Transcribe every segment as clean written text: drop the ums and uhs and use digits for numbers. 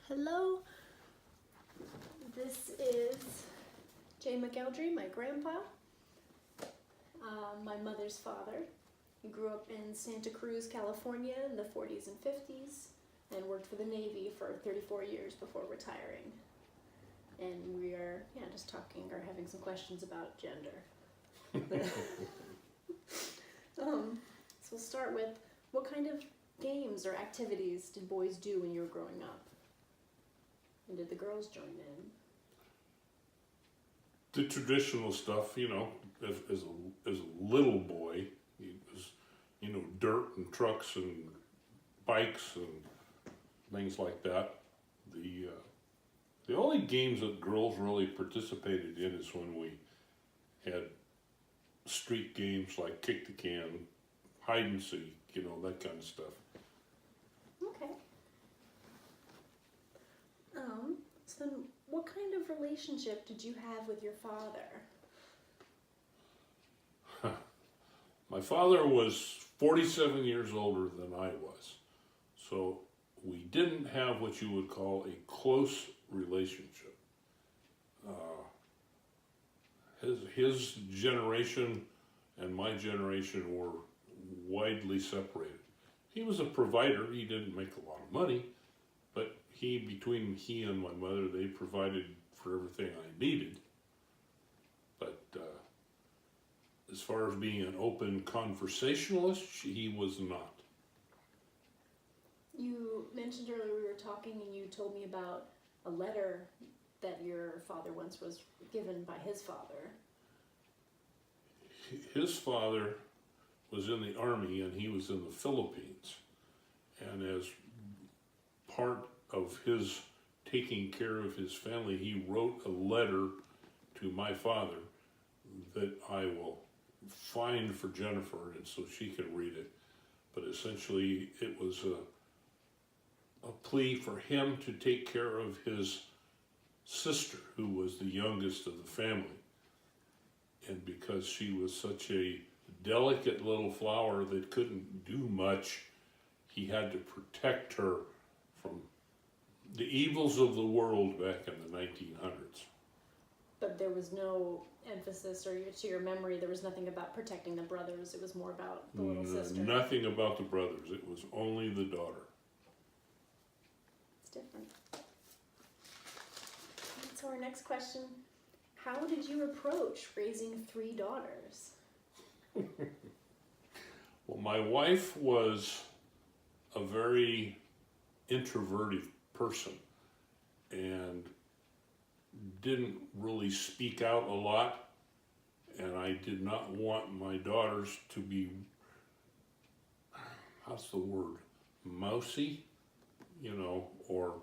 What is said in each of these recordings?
Hello, this is Jay McElderry, my grandpa, my mother's father. He grew up in Santa Cruz, California in the 40s and 50s and worked for the Navy for 34 years before retiring. And we are, just talking or having some questions about gender. So we'll start with, what kind of games or activities did boys do when you were growing up? And did the girls join in? The traditional stuff, as a little boy, it was, dirt and trucks and bikes and things like that. The only games that girls really participated in is when we had street games like kick the can, hide and seek, that kind of stuff. Okay. So then what kind of relationship did you have with your father? My father was 47 years older than I was, so we didn't have what you would call a close relationship. His generation and my generation were widely separated. He was a provider. He didn't make a lot of money, but between he and my mother, they provided for everything I needed. But as far as being an open conversationalist, he was not. You mentioned earlier we were talking and you told me about a letter that your father once was given by his father. His father was in the Army and he was in the Philippines. And as part of his taking care of his family, he wrote a letter to my father that I will find for Jennifer and so she can read it. But essentially it was a plea for him to take care of his sister, who was the youngest of the family. And because she was such a delicate little flower that couldn't do much, he had to protect her from the evils of the world back in the 1900s. But there was no emphasis, or to your memory, there was nothing about protecting the brothers. It was more about the little sister. Nothing about the brothers. It was only the daughter. It's different. So our next question, how did you approach raising 3 daughters? Well, my wife was a very introverted person and didn't really speak out a lot, and I did not want my daughters to be, how's the word, mousy, or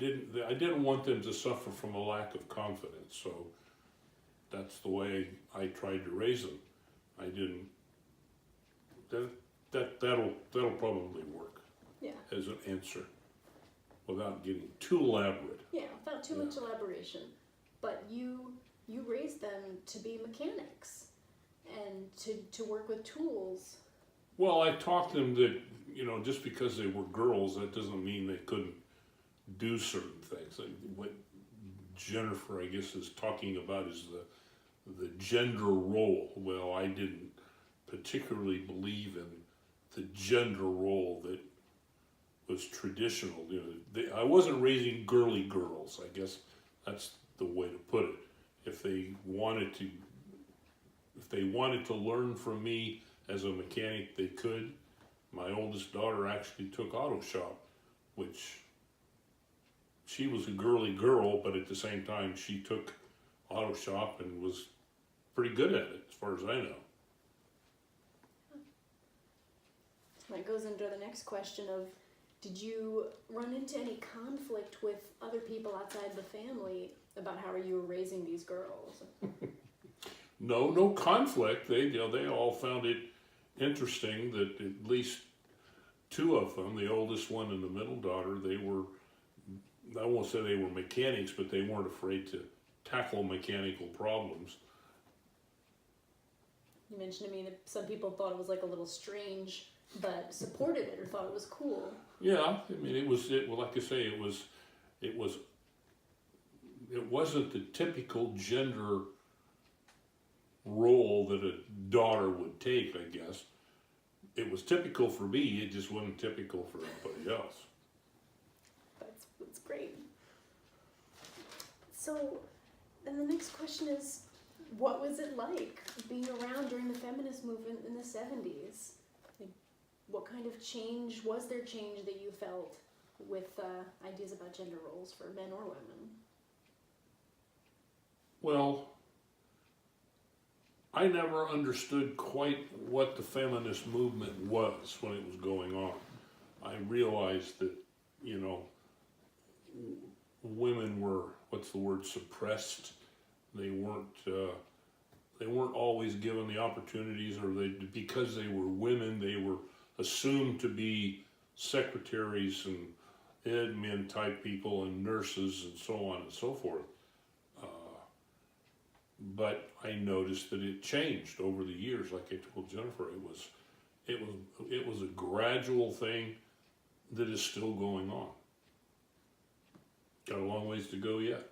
I didn't want them to suffer from a lack of confidence, so that's the way I tried to raise them. I didn't, that'll probably work as an answer without getting too elaborate. Yeah, without too much elaboration. But you raised them to be mechanics and to work with tools. Well, I taught them that, just because they were girls, that doesn't mean they couldn't do certain things. What Jennifer, I guess, is talking about is the gender role. Well, I didn't particularly believe in the gender role that was traditional. I wasn't raising girly girls. I guess that's the way to put it. If they wanted to learn from me as a mechanic, they could. My oldest daughter actually took auto shop, which she was a girly girl, but at the same time she took auto shop and was pretty good at it, as far as I know. That goes into the next question of, did you run into any conflict with other people outside the family about how you were raising these girls? No conflict. They all found it interesting that at least 2 of them, the oldest one and the middle daughter, I won't say they were mechanics, but they weren't afraid to tackle mechanical problems. You mentioned to me that some people thought it was like a little strange but supported it or thought it was cool. Yeah, I mean, well, like I say, it wasn't the typical gender role that a daughter would take, I guess. It was typical for me, it just wasn't typical for everybody else. That's great. So, then the next question is, what was it like being around during the feminist movement in the 70s? Like, what kind of change, was there change that you felt with ideas about gender roles for men or women? Well, I never understood quite what the feminist movement was when it was going on. I realized that, you know, women were, suppressed. They weren't always given the opportunities, or because they were women, they were assumed to be secretaries and admin type people and nurses and so on and so forth. But I noticed that it changed over the years. Like I told Jennifer, it was a gradual thing that is still going on. Got a long ways to go yet.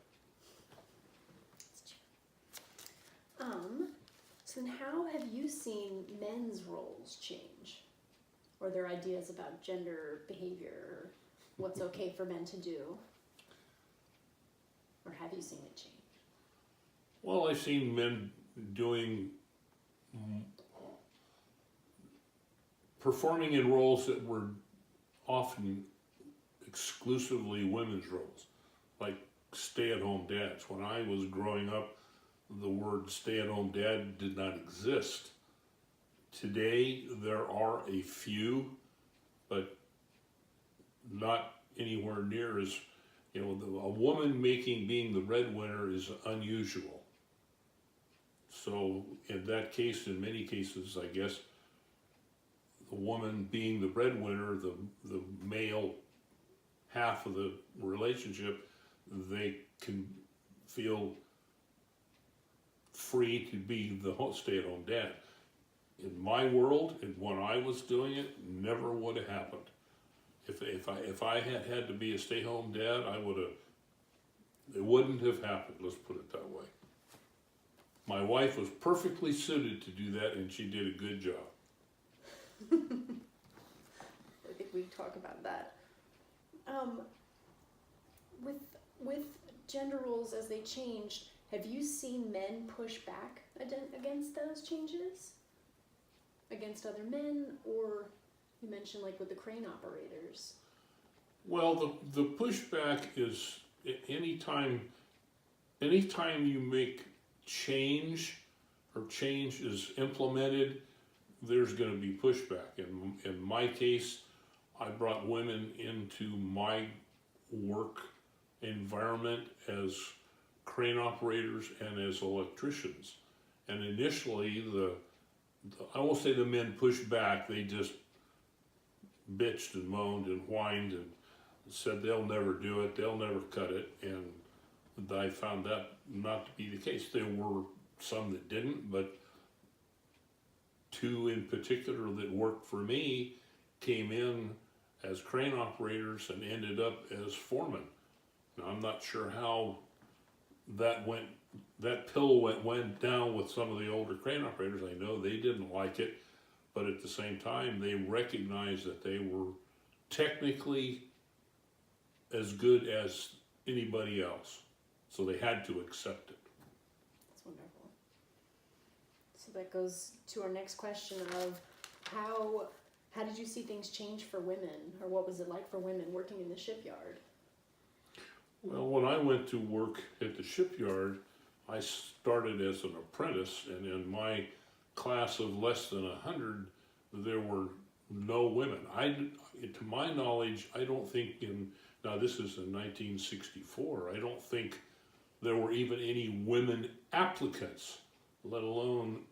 So then how have you seen men's roles change? Or their ideas about gender behavior, or what's okay for men to do? Or have you seen it change? Well, I've seen men performing in roles that were often exclusively women's roles, like stay-at-home dads. When I was growing up, the word stay-at-home dad did not exist. Today, there are a few, but not anywhere near as, you know, a woman being the breadwinner is unusual. So in that case, in many cases, I guess, the woman being the breadwinner, the male half of the relationship, they can feel free to be the stay-at-home dad. In my world, and when I was doing it, never would have happened. If I had to be a stay-home dad, it wouldn't have happened, let's put it that way. My wife was perfectly suited to do that, and she did a good job. I think we talk about that. With gender roles as they changed, have you seen men push back against those changes? Against other men, or you mentioned like with the crane operators? Well, the pushback is anytime you make change or change is implemented, there's going to be pushback. In my case, I brought women into my work environment as crane operators and as electricians. And initially, I won't say the men pushed back, they just bitched and moaned and whined and said they'll never do it, they'll never cut it, and I found that not to be the case. There were some that didn't, but two in particular that worked for me came in as crane operators and ended up as foremen. Now, I'm not sure how that pill went down with some of the older crane operators. I know they didn't like it, but at the same time, they recognized that they were technically as good as anybody else. So they had to accept it. That's wonderful. So that goes to our next question of how did you see things change for women, or what was it like for women working in the shipyard? Well, when I went to work at the shipyard, I started as an apprentice, and in my class of less than 100, there were no women. To my knowledge, I don't think now this is in 1964, I don't think there were even any women applicants, let alone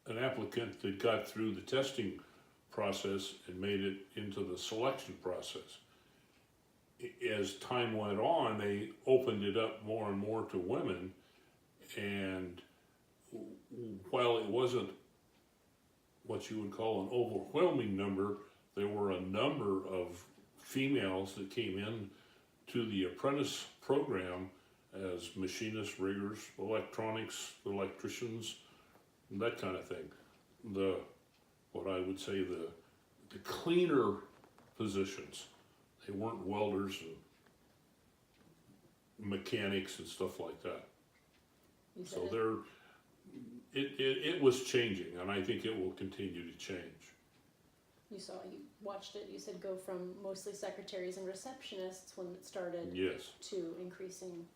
an applicant that got through the testing process and made it into the selection process. As time went on, they opened it up more and more to women, and while it wasn't what you would call an overwhelming number, a number of females that came in to the apprentice program as machinists, riggers, electronics, electricians, that kind of thing. What I would say the cleaner positions. They weren't welders and mechanics and stuff like that. So it was changing, and I think it will continue to change. You watched it, you said go from mostly secretaries and receptionists when it started, Yes. to increasing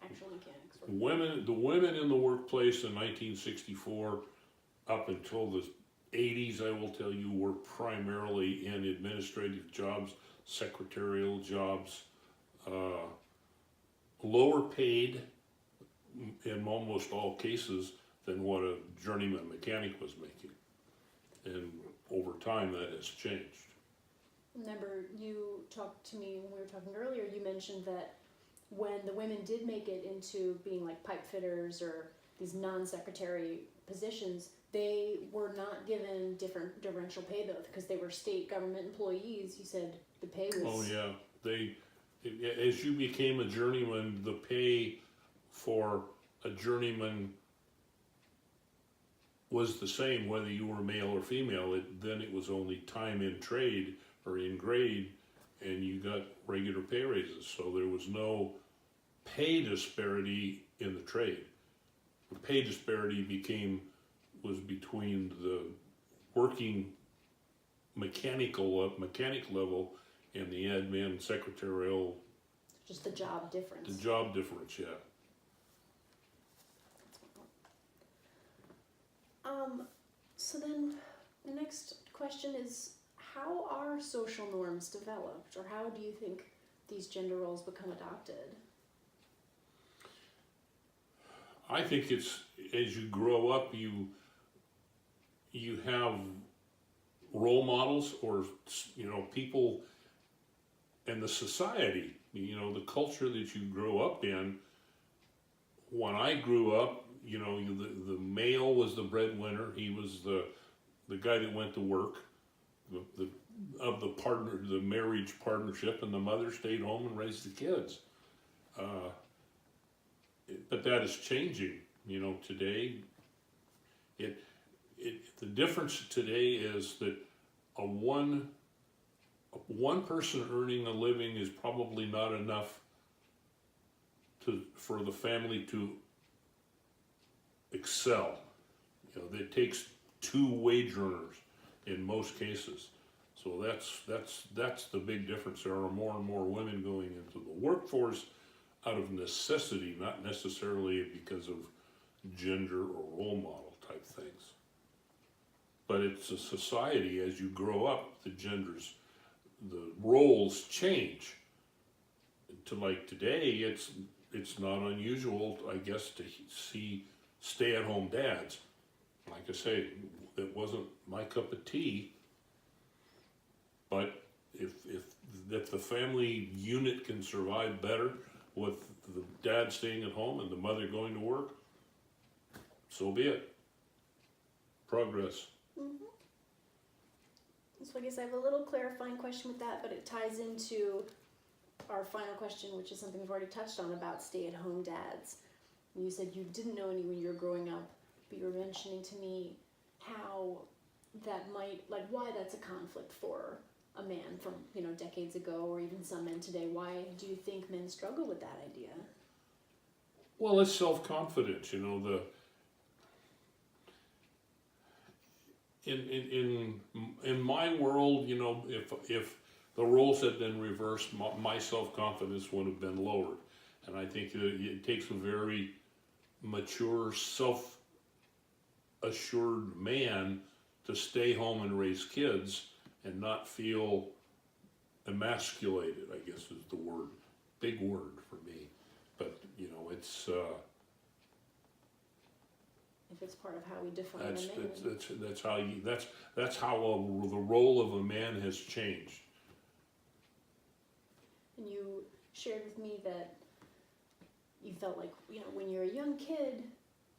actual mechanics. The women in the workplace in 1964 up until the 80s, I will tell you, were primarily in administrative jobs, secretarial jobs, lower paid in almost all cases than what a journeyman mechanic was making. And over time that has changed. Remember, you talked to me when we were talking earlier, you mentioned that when the women did make it into being like pipe fitters or these non-secretary positions, they were not given differential pay though, because they were state government employees. You said the pay was... Oh yeah, as you became a journeyman, the pay for a journeyman was the same whether you were male or female. Then it was only time in trade or in grade, and you got regular pay raises. So there was no pay disparity in the trade. The pay disparity was between the working mechanic level and the admin secretarial. Just the job difference. The job difference, yeah. So then the next question is, how are social norms developed, or how do you think these gender roles become adopted? I think it's, as you grow up, you have role models, or people and the society, the culture that you grow up in. When I grew up, the male was the breadwinner. He was the guy that went to work, the marriage partnership, and the mother stayed home and raised the kids. But that is changing, today. The difference today is that one person earning a living is probably not enough for the family to excel. It takes two wage earners in most cases. So that's the big difference. There are more and more women going into the workforce out of necessity, not necessarily because of gender or role model type things. But it's a society, as you grow up, the roles change. To like today, it's not unusual, I guess, to see stay-at-home dads. Like I say, it wasn't my cup of tea, but if the family unit can survive better with the dad staying at home and the mother going to work, so be it. Progress. Mm-hmm. So I guess I have a little clarifying question with that, but it ties into our final question, which is something we've already touched on about stay-at-home dads. You said you didn't know any when you were growing up, but you were mentioning to me how that might, why that's a conflict for a man from, decades ago, or even some men today. Why do you think men struggle with that idea? Well, it's self-confidence, in my world, if the roles had been reversed, my self-confidence would have been lowered. And I think it takes a very mature, self-assured man to stay home and raise kids and not feel emasculated, I guess is the word. Big word for me. But, it's... if it's part of how we define a man. That's how the role of a man has changed. And you shared with me that you felt like, when you're a young kid,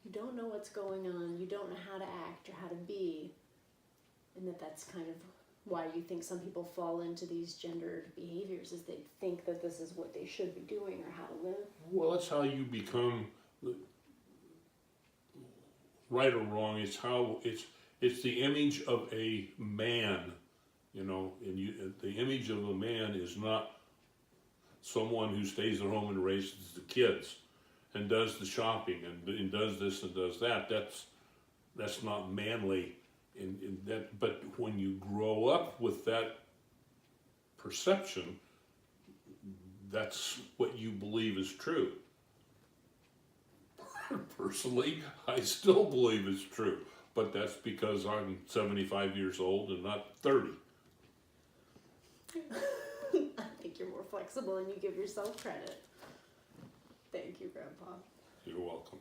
you don't know what's going on, you don't know how to act or how to be, and that's kind of why you think some people fall into these gendered behaviors is they think that this is what they should be doing or how to live. Well, that's how you become right or wrong. It's how it's the image of a man, you know, and the image of a man is not someone who stays at home and raises the kids and does the shopping and does this and does that. That's not manly in that. But when you grow up with that perception, that's what you believe is true. Personally, I still believe it's true, but that's because I'm 75 years old and not 30. I think you're more flexible and you give yourself credit. Thank you, Grandpa. You're welcome.